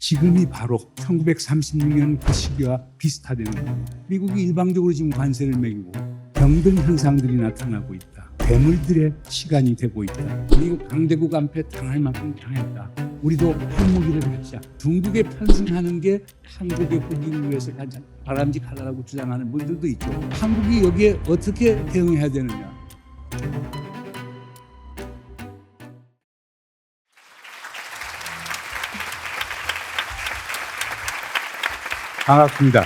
지금이 바로 1936년 그 시기와 비슷하다는 겁니다. 미국이 일방적으로 지금 관세를 매기고 병든 현상들이 나타나고 있다. 괴물들의 시간이 되고 있다. 미국 강대국 앞에 당할 만큼 당했다. 우리도 핵무기를 갖자. 중국에 편승하는 게 한국의 국익을 위해서 가장 바람직하다고 주장하는 분들도 있죠. 한국이 여기에 어떻게 대응해야 되느냐. 반갑습니다.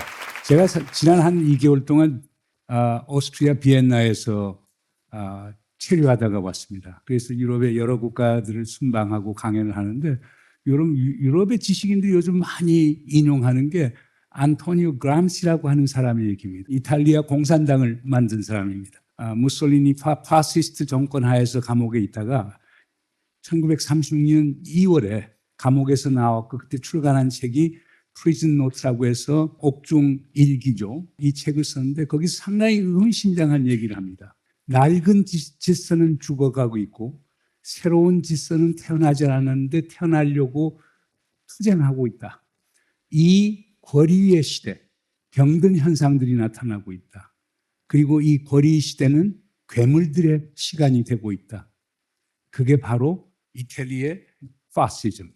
제가 지난 한 2개월 동안 오스트리아 비엔나에서 체류하다가 왔습니다. 그래서 유럽의 여러 국가들을 순방하고 강연을 하는데 유럽의 지식인들이 요즘 많이 인용하는 게 안토니오 그람시라고 하는 사람의 얘기입니다. 이탈리아 공산당을 만든 사람입니다. 무솔리니 파시스트 정권 하에서 감옥에 있다가 1936년 2월에 감옥에서 나왔고 그때 출간한 책이 프리즌 노트라고 해서 옥중 일기죠. 이 책을 썼는데 거기서 상당히 의미심장한 얘기를 합니다. 낡은 질서는 죽어가고 있고 새로운 질서는 태어나지 않았는데 태어나려고 투쟁하고 있다. 이 권위의 시대, 병든 현상들이 나타나고 있다. 그리고 이 권위 시대는 괴물들의 시간이 되고 있다. 그게 바로 이태리의 파시즘,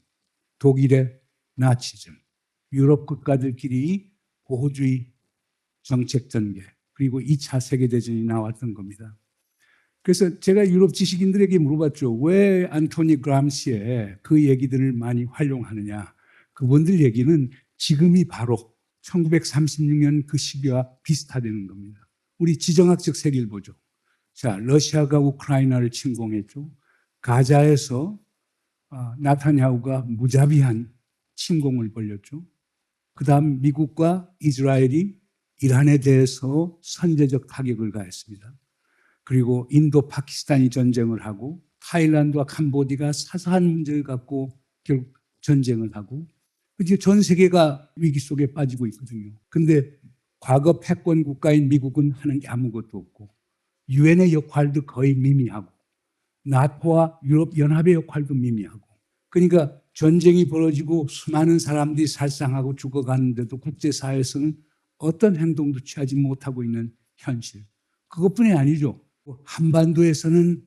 독일의 나치즘, 유럽 국가들끼리 보호주의 정책 전개, 그리고 2차 세계대전이 나왔던 겁니다. 그래서 제가 유럽 지식인들에게 물어봤죠. 왜 안토니 그람시의 그 얘기들을 많이 활용하느냐. 그분들 얘기는 지금이 바로 1936년 그 시기와 비슷하다는 겁니다. 우리 지정학적 세계를 보죠. 자, 러시아가 우크라이나를 침공했죠. 가자에서 나타냐후가 무자비한 침공을 벌였죠. 그 다음 미국과 이스라엘이 이란에 대해서 선제적 타격을 가했습니다. 그리고 인도 파키스탄이 전쟁을 하고 타일란드와 캄보디아가 사사한 문제를 갖고 결국 전쟁을 하고 이제 전 세계가 위기 속에 빠지고 있거든요. 근데 과거 패권 국가인 미국은 하는 게 아무것도 없고 유엔의 역할도 거의 미미하고 나토와 유럽 연합의 역할도 미미하고 그러니까 전쟁이 벌어지고 수많은 사람들이 살상하고 죽어가는데도 국제사회에서는 어떤 행동도 취하지 못하고 있는 현실. 그것뿐이 아니죠. 한반도에서는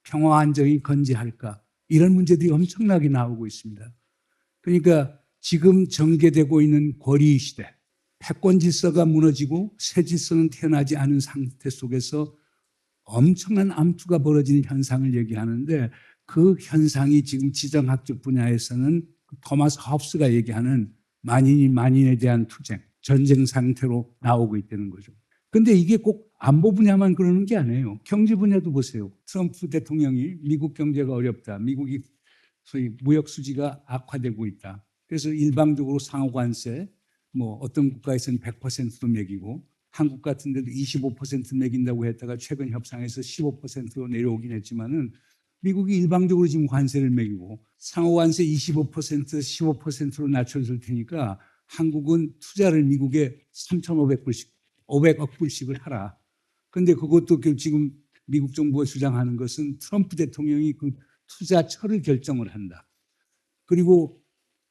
평화 안정이 건재할까? 이런 문제들이 엄청나게 나오고 있습니다. 그러니까 지금 전개되고 있는 권위 시대, 패권 질서가 무너지고 새 질서는 태어나지 않은 상태 속에서 엄청난 암투가 벌어지는 현상을 얘기하는데 그 현상이 지금 지정학적 분야에서는 토마스 하우스가 얘기하는 만인이 만인에 대한 투쟁, 전쟁 상태로 나오고 있다는 거죠. 근데 이게 꼭 안보 분야만 그러는 게 아니에요. 경제 분야도 보세요. 트럼프 대통령이 미국 경제가 어렵다. 미국이 소위 무역 수지가 악화되고 있다. 그래서 일방적으로 상호 관세, 어떤 국가에서는 100%도 매기고 한국 같은 데도 25% 매긴다고 했다가 최근 협상에서 15%로 내려오긴 했지만은 미국이 일방적으로 지금 관세를 매기고 상호 관세 25%, 15%로 낮춰줄 테니까 한국은 투자를 미국에 3,500불씩, 500억 불씩을 하라. 그런데 그것도 지금 미국 정부가 주장하는 것은 트럼프 대통령이 그 투자처를 결정을 한다. 그리고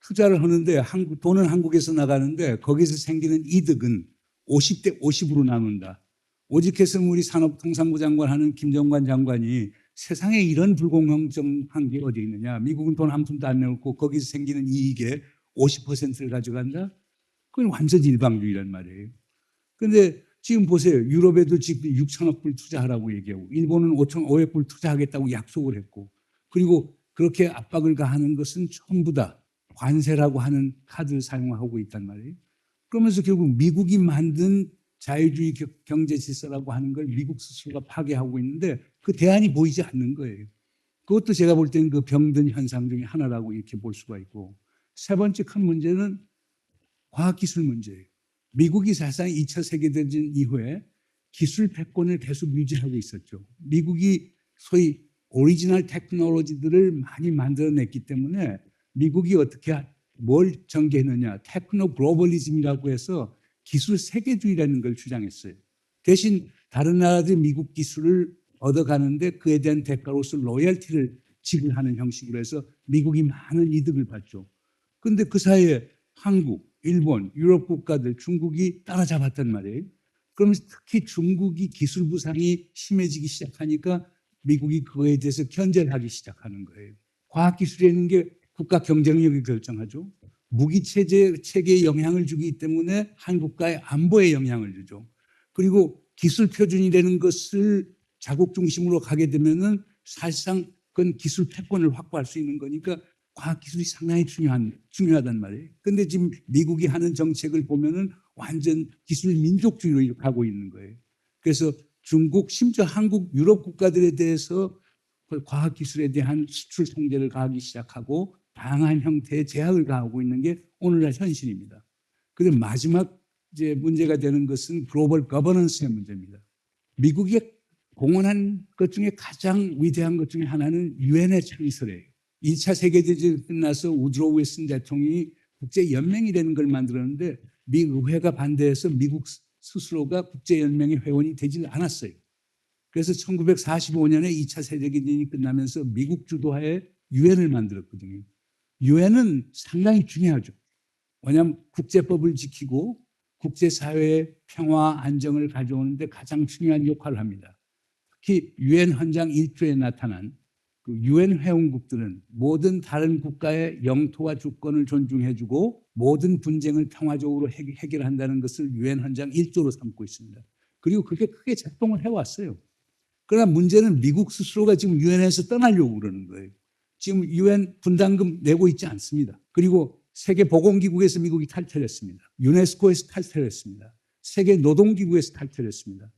투자를 하는데 돈은 한국에서 나가는데 거기서 생기는 이득은 50대 50으로 나눈다. 오직해서 우리 산업통상부 장관 하는 김정관 장관이 세상에 이런 불공정한 게 어디 있느냐. 미국은 돈 한 푼도 안 내놓고 거기서 생기는 이익의 50%를 가져간다? 그건 완전히 일방주의란 말이에요. 그런데 지금 보세요. 유럽에도 지금 6천억 불 투자하라고 얘기하고 일본은 5,500 불 투자하겠다고 약속을 했고 그리고 그렇게 압박을 가하는 것은 전부 다 관세라고 하는 카드를 사용하고 있단 말이에요. 그러면서 결국 미국이 만든 자유주의 경제 질서라고 하는 걸 미국 스스로가 파괴하고 있는데 그 대안이 보이지 않는 거예요. 그것도 제가 볼 때는 그 병든 현상 중에 하나라고 이렇게 볼 수가 있고 세 번째 큰 문제는 과학기술 문제예요. 미국이 사실상 2차 세계대전 이후에 기술 패권을 계속 유지하고 있었죠. 미국이 소위 오리지널 테크놀로지들을 많이 만들어냈기 때문에 미국이 어떻게 뭘 전개했느냐. 테크노 글로벌리즘이라고 해서 기술 세계주의라는 걸 주장했어요. 대신 다른 나라들이 미국 기술을 얻어가는데 그에 대한 대가로서 로열티를 지불하는 형식으로 해서 미국이 많은 이득을 받죠. 근데 그 사이에 한국, 일본, 유럽 국가들, 중국이 따라잡았단 말이에요. 그러면서 특히 중국이 기술 부상이 심해지기 시작하니까 미국이 그거에 대해서 견제를 하기 시작하는 거예요. 과학기술이라는 게 국가 경쟁력을 결정하죠. 무기체계에 영향을 주기 때문에 한 국가의 안보에 영향을 주죠. 그리고 기술 표준이라는 것을 자국 중심으로 가게 되면은 사실상 그건 기술 패권을 확보할 수 있는 거니까 과학기술이 상당히 중요하단 말이에요. 근데 지금 미국이 하는 정책을 보면은 완전 기술 민족주의로 가고 있는 거예요. 그래서 중국, 심지어 한국, 유럽 국가들에 대해서 과학기술에 대한 수출 통제를 가하기 시작하고 다양한 형태의 제약을 가하고 있는 게 오늘날 현실입니다. 그런데 마지막 이제 문제가 되는 것은 글로벌 거버넌스의 문제입니다. 미국이 공헌한 것 중에 가장 위대한 것 중에 하나는 유엔의 창설이에요. 2차 세계대전이 끝나서 우드로 윌슨 대통령이 국제연맹이라는 걸 만들었는데 미 의회가 반대해서 미국 스스로가 국제연맹의 회원이 되질 않았어요. 그래서 1945년에 2차 세계대전이 끝나면서 미국 주도하에 유엔을 만들었거든요. 유엔은 상당히 중요하죠. 왜냐하면 국제법을 지키고 국제사회의 평화 안정을 가져오는데 가장 중요한 역할을 합니다. 특히 유엔 헌장 1조에 나타난 그 유엔 회원국들은 모든 다른 국가의 영토와 주권을 존중해주고 모든 분쟁을 평화적으로 해결한다는 것을 유엔 헌장 1조로 삼고 있습니다. 그리고 그게 크게 작동을 해왔어요. 그러나 문제는 미국 스스로가 지금 유엔에서 떠나려고 그러는 거예요. 지금 유엔 분담금 내고 있지 않습니다. 그리고 세계보건기구에서 미국이 탈퇴했습니다. 유네스코에서 탈퇴했습니다. 세계노동기구에서 탈퇴했습니다.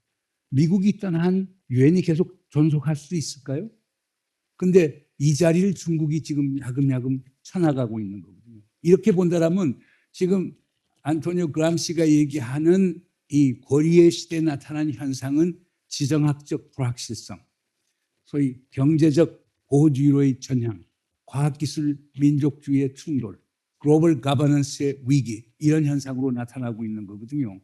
미국이 떠난 유엔이 계속 존속할 수 있을까요? 근데 이 자리를 중국이 지금 야금야금 쳐나가고 있는 거거든요. 이렇게 본다면 지금 안토니오 그람시가 얘기하는 이 고리의 시대에 나타난 현상은 지정학적 불확실성, 소위 경제적 보호주의로의 전향, 과학기술 민족주의의 충돌, 글로벌 가버넌스의 위기 이런 현상으로 나타나고 있는 거거든요.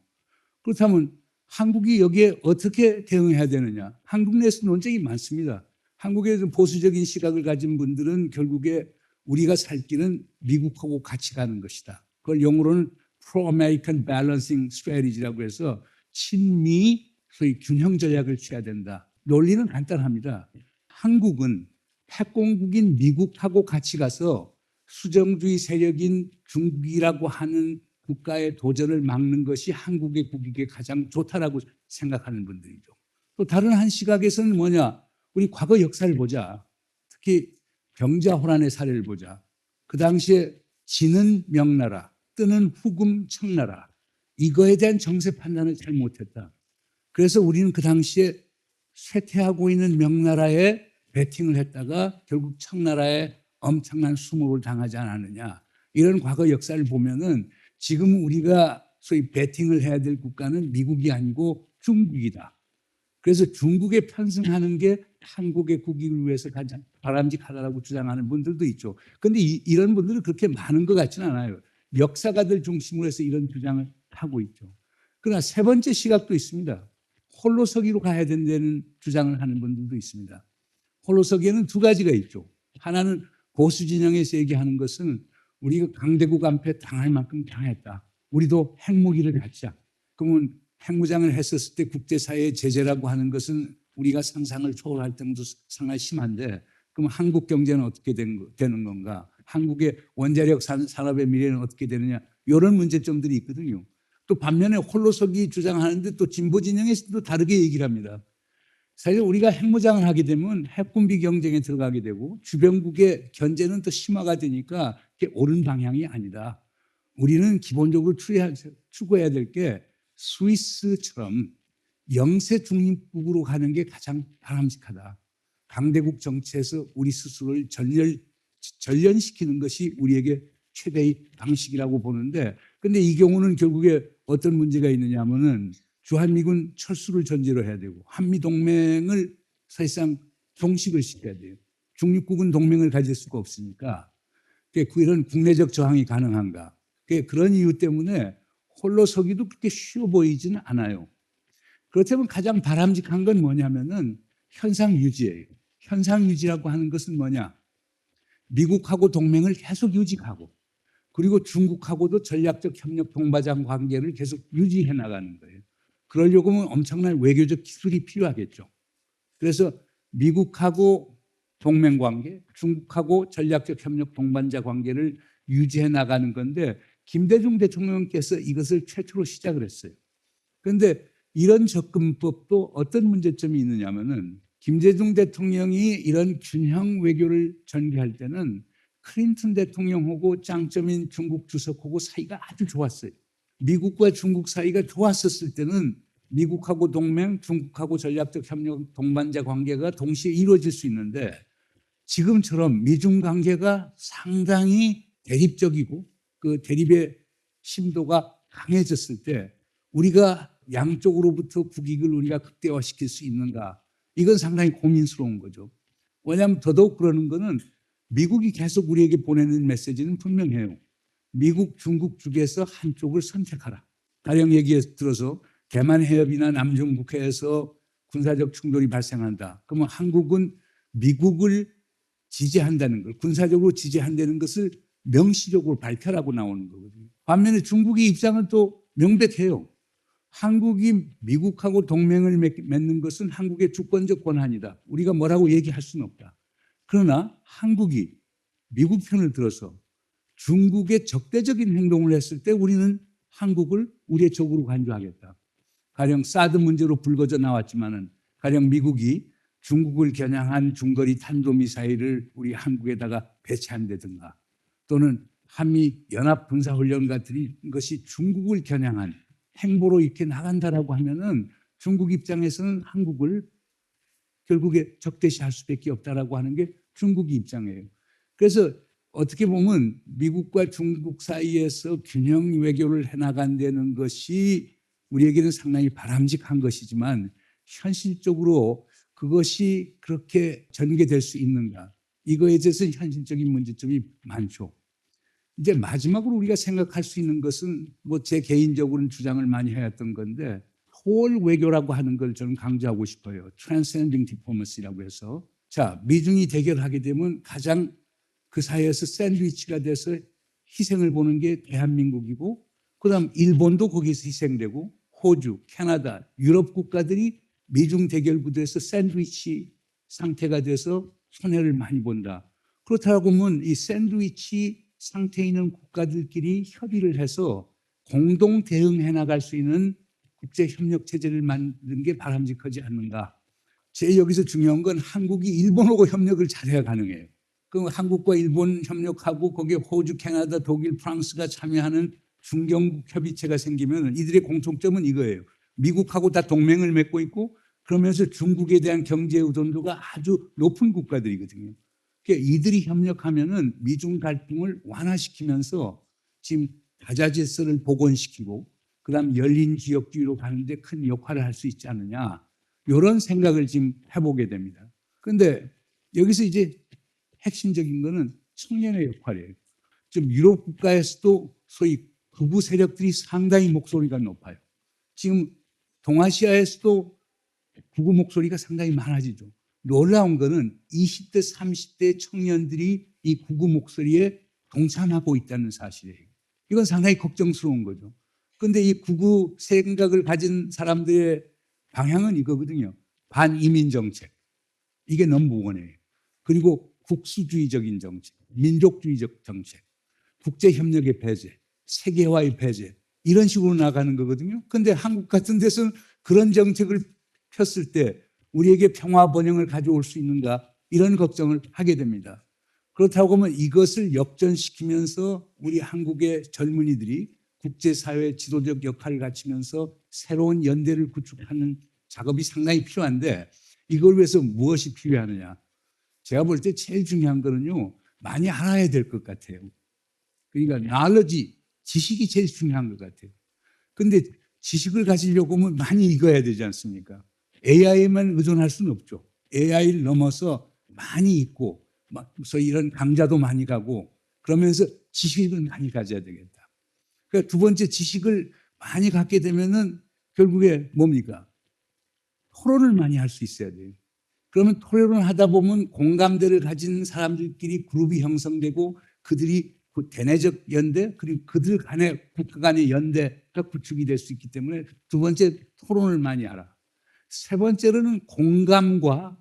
그렇다면 한국이 여기에 어떻게 대응해야 되느냐. 한국 내에서 논쟁이 많습니다. 한국에서 보수적인 시각을 가진 분들은 결국에 우리가 살 길은 미국하고 같이 가는 것이다. 그걸 영어로는 Pro-American Balancing Strategy라고 해서 친미 소위 균형 전략을 취해야 된다. 논리는 간단합니다. 한국은 패권국인 미국하고 같이 가서 수정주의 세력인 중국이라고 하는 국가의 도전을 막는 것이 한국의 국익에 가장 좋다라고 생각하는 분들이죠. 또 다른 한 시각에서는 뭐냐? 우리 과거 역사를 보자. 특히 병자호란의 사례를 보자. 그 당시에 지는 명나라, 뜨는 후금 청나라 이거에 대한 정세 판단을 잘 못했다. 그래서 우리는 그 당시에 쇠퇴하고 있는 명나라에 배팅을 했다가 결국 청나라에 엄청난 수모를 당하지 않았느냐. 이런 과거 역사를 보면은 지금 우리가 소위 배팅을 해야 될 국가는 미국이 아니고 중국이다. 그래서 중국에 편승하는 게 한국의 국익을 위해서 가장 바람직하다고 주장하는 분들도 있죠. 그런데 이런 분들은 그렇게 많은 것 같지는 않아요. 역사가들 중심으로 해서 이런 주장을 하고 있죠. 그러나 세 번째 시각도 있습니다. 홀로서기로 가야 된다는 주장을 하는 분들도 있습니다. 홀로서기에는 두 가지가 있죠. 하나는 보수 진영에서 얘기하는 것은 우리가 강대국 앞에 당할 만큼 당했다. 우리도 핵무기를 갖자. 그러면 핵무장을 했었을 때 국제사회의 제재라고 하는 것은 우리가 상상을 초월할 정도 상당히 심한데 그럼 한국 경제는 어떻게 되는 건가? 한국의 원자력 산업의 미래는 어떻게 되느냐? 이런 문제점들이 있거든요. 또 반면에 홀로서기 주장하는데 또 진보 진영에서도 다르게 얘기를 합니다. 사실 우리가 핵무장을 하게 되면 핵군비 경쟁에 들어가게 되고 주변국의 견제는 또 심화가 되니까 그게 옳은 방향이 아니다. 우리는 기본적으로 추구해야 될 게 스위스처럼 영세 중립국으로 가는 게 가장 바람직하다. 강대국 정치에서 우리 스스로를 전련시키는 것이 우리에게 최대의 방식이라고 보는데 근데 이 경우는 결국에 어떤 문제가 있느냐 하면은 주한미군 철수를 전제로 해야 되고 한미동맹을 사실상 종식을 시켜야 돼요. 중립국은 동맹을 가질 수가 없으니까 이런 국내적 저항이 가능한가. 그런 이유 때문에 홀로 서기도 그렇게 쉬워 보이지는 않아요. 그렇다면 가장 바람직한 건 뭐냐면은 현상 유지예요. 현상 유지라고 하는 것은 뭐냐. 미국하고 동맹을 계속 유지하고 그리고 중국하고도 전략적 협력 동반자 관계를 계속 유지해 나가는 거예요. 그러려고 하면 엄청난 외교적 기술이 필요하겠죠. 그래서 미국하고 동맹 관계, 중국하고 전략적 협력 동반자 관계를 유지해 나가는 건데 김대중 대통령께서 이것을 최초로 시작을 했어요. 그런데 이런 접근법도 어떤 문제점이 있느냐면은 김대중 대통령이 이런 균형 외교를 전개할 때는 클린턴 대통령하고 짱점인 중국 주석하고 사이가 아주 좋았어요. 미국과 중국 사이가 좋았었을 때는 미국하고 동맹, 중국하고 전략적 협력 동반자 관계가 동시에 이루어질 수 있는데 지금처럼 미중 관계가 상당히 대립적이고 그 대립의 심도가 강해졌을 때 우리가 양쪽으로부터 국익을 우리가 극대화시킬 수 있는가? 이건 상당히 고민스러운 거죠. 왜냐하면 더더욱 그러는 거는 미국이 계속 우리에게 보내는 메시지는 분명해요. 미국, 중국 중에서 한쪽을 선택하라. 가령 얘기 들어서 대만 해협이나 남중국해에서 군사적 충돌이 발생한다. 그러면 한국은 미국을 지지한다는 걸, 군사적으로 지지한다는 것을 명시적으로 밝혀라고 나오는 거거든요. 반면에 중국의 입장은 또 명백해요. 한국이 미국하고 동맹을 맺는 것은 한국의 주권적 권한이다. 우리가 뭐라고 얘기할 수는 없다. 그러나 한국이 미국 편을 들어서 중국의 적대적인 행동을 했을 때 우리는 한국을 우리의 적으로 간주하겠다. 가령 사드 문제로 불거져 나왔지만은 가령 미국이 중국을 겨냥한 중거리 탄도미사일을 우리 한국에다가 배치한다든가 또는 한미 연합 군사훈련 같은 것이 중국을 겨냥한 행보로 이렇게 나간다라고 하면은 중국 입장에서는 한국을 결국에 적대시할 수밖에 없다라고 하는 게 중국의 입장이에요. 그래서 어떻게 보면 미국과 중국 사이에서 균형 외교를 해나간다는 것이 우리에게는 상당히 바람직한 것이지만 현실적으로 그것이 그렇게 전개될 수 있는가? 이거에 대해서 현실적인 문제점이 많죠. 이제 마지막으로 우리가 생각할 수 있는 것은 뭐 제 개인적으로는 주장을 많이 해왔던 건데 초월 외교라고 하는 걸 저는 강조하고 싶어요. Transcending Diplomacy라고 해서 자 미중이 대결하게 되면 가장 그 사이에서 샌드위치가 돼서 희생을 보는 게 대한민국이고 그다음 일본도 거기서 희생되고 호주, 캐나다, 유럽 국가들이 미중 대결 구도에서 샌드위치 상태가 돼서 손해를 많이 본다. 그렇다고 하면 이 샌드위치 상태에 있는 국가들끼리 협의를 해서 공동 대응해 나갈 수 있는 국제협력 체제를 만드는 게 바람직하지 않는가. 제 여기서 중요한 건 한국이 일본하고 협력을 잘해야 가능해요. 그럼 한국과 일본 협력하고 거기에 호주, 캐나다, 독일, 프랑스가 참여하는 중경국 협의체가 생기면 이들의 공통점은 이거예요. 미국하고 다 동맹을 맺고 있고 그러면서 중국에 대한 경제 의존도가 아주 높은 국가들이거든요. 그러니까 이들이 협력하면은 미중 갈등을 완화시키면서 지금 다자질서를 복원시키고 그다음 열린 지역주의로 가는데 큰 역할을 할 수 있지 않느냐 이런 생각을 지금 해보게 됩니다. 그런데 여기서 이제 핵심적인 거는 청년의 역할이에요. 좀 유럽 국가에서도 소위 극우 세력들이 상당히 목소리가 높아요. 지금 동아시아에서도 극우 목소리가 상당히 많아지죠. 놀라운 거는 20대, 30대 청년들이 이 극우 목소리에 동참하고 있다는 사실이에요. 이건 상당히 걱정스러운 거죠. 그런데 이 극우 생각을 가진 사람들의 방향은 이거거든요. 반이민 정책. 이게 넘버원이에요. 그리고 국수주의적인 정책, 민족주의적 정책, 국제협력의 배제, 세계화의 배제 이런 식으로 나가는 거거든요. 그런데 한국 같은 데서는 그런 정책을 폈을 때 우리에게 평화 번영을 가져올 수 있는가 이런 걱정을 하게 됩니다. 그렇다고 하면 이것을 역전시키면서 우리 한국의 젊은이들이 국제사회의 지도적 역할을 갖추면서 새로운 연대를 구축하는 작업이 상당히 필요한데 이걸 위해서 무엇이 필요하느냐. 제가 볼 때 제일 중요한 거는요. 많이 알아야 될 것 같아요. 그러니까 knowledge, 지식이 제일 중요한 것 같아요. 그런데 지식을 가지려고 하면 많이 읽어야 되지 않습니까? AI에만 의존할 수는 없죠. AI를 넘어서 많이 읽고 소위 이런 강좌도 많이 가고 그러면서 지식을 많이 가져야 되겠다. 그러니까 두 번째 지식을 많이 갖게 되면은 결국에 뭡니까? 토론을 많이 할 수 있어야 돼요. 그러면 토론을 하다 보면 공감대를 가진 사람들끼리 그룹이 형성되고 그들이 그 대내적 연대 그리고 그들 간의 국가 간의 연대가 구축이 될 수 있기 때문에 두 번째 토론을 많이 하라. 세 번째로는 공감과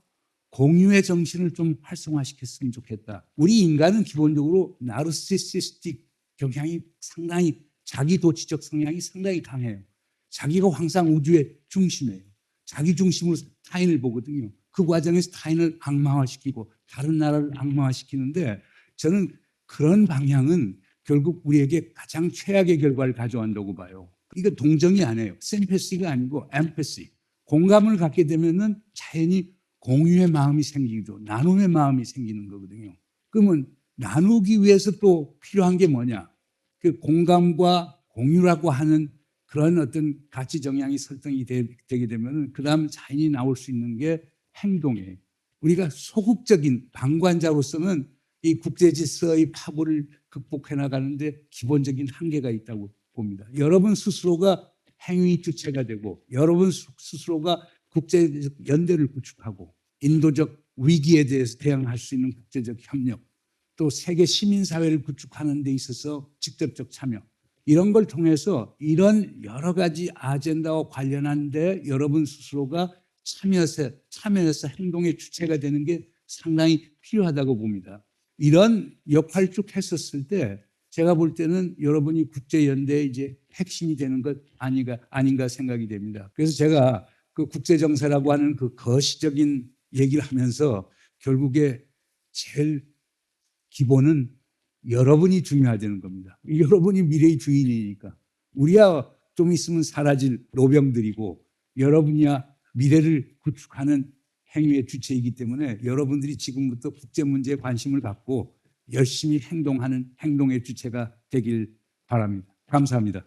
공유의 정신을 좀 활성화시켰으면 좋겠다. 우리 인간은 기본적으로 나르시시스틱 경향이 상당히 자기 도취적 성향이 상당히 강해요. 자기가 항상 우주의 중심이에요. 자기 중심으로 타인을 보거든요. 그 과정에서 타인을 악마화시키고 다른 나라를 악마화시키는데 저는 그런 방향은 결국 우리에게 가장 최악의 결과를 가져온다고 봐요. 이거 동정이 아니에요. 심패시가 아니고 엠패시. 공감을 갖게 되면은 자연히 공유의 마음이 생기고 나눔의 마음이 생기는 거거든요. 그러면 나누기 위해서 또 필요한 게 뭐냐? 그 공감과 공유라고 하는 그런 어떤 가치 정향이 설정이 되게 되면 그다음 자연히 나올 수 있는 게 행동이에요. 우리가 소극적인 방관자로서는 이 국제 질서의 파고를 극복해 나가는데 기본적인 한계가 있다고 봅니다. 여러분 스스로가 행위 주체가 되고 여러분 스스로가 국제적 연대를 구축하고 인도적 위기에 대해서 대응할 수 있는 국제적 협력 또 세계 시민사회를 구축하는 데 있어서 직접적 참여 이런 걸 통해서 이런 여러 가지 아젠다와 관련한 데 여러분 스스로가 참여해서 행동의 주체가 되는 게 상당히 필요하다고 봅니다. 이런 역할을 쭉 했었을 때 제가 볼 때는 여러분이 국제연대의 이제 핵심이 되는 것 아닌가 생각이 됩니다. 그래서 제가 그 국제정세라고 하는 그 거시적인 얘기를 하면서 결국에 제일 기본은 여러분이 중요하다는 겁니다. 여러분이 미래의 주인이니까. 우리야 좀 있으면 사라질 노병들이고 여러분이야 미래를 구축하는 행위의 주체이기 때문에 여러분들이 지금부터 국제 문제에 관심을 갖고 열심히 행동하는 행동의 주체가 되길 바랍니다. 감사합니다.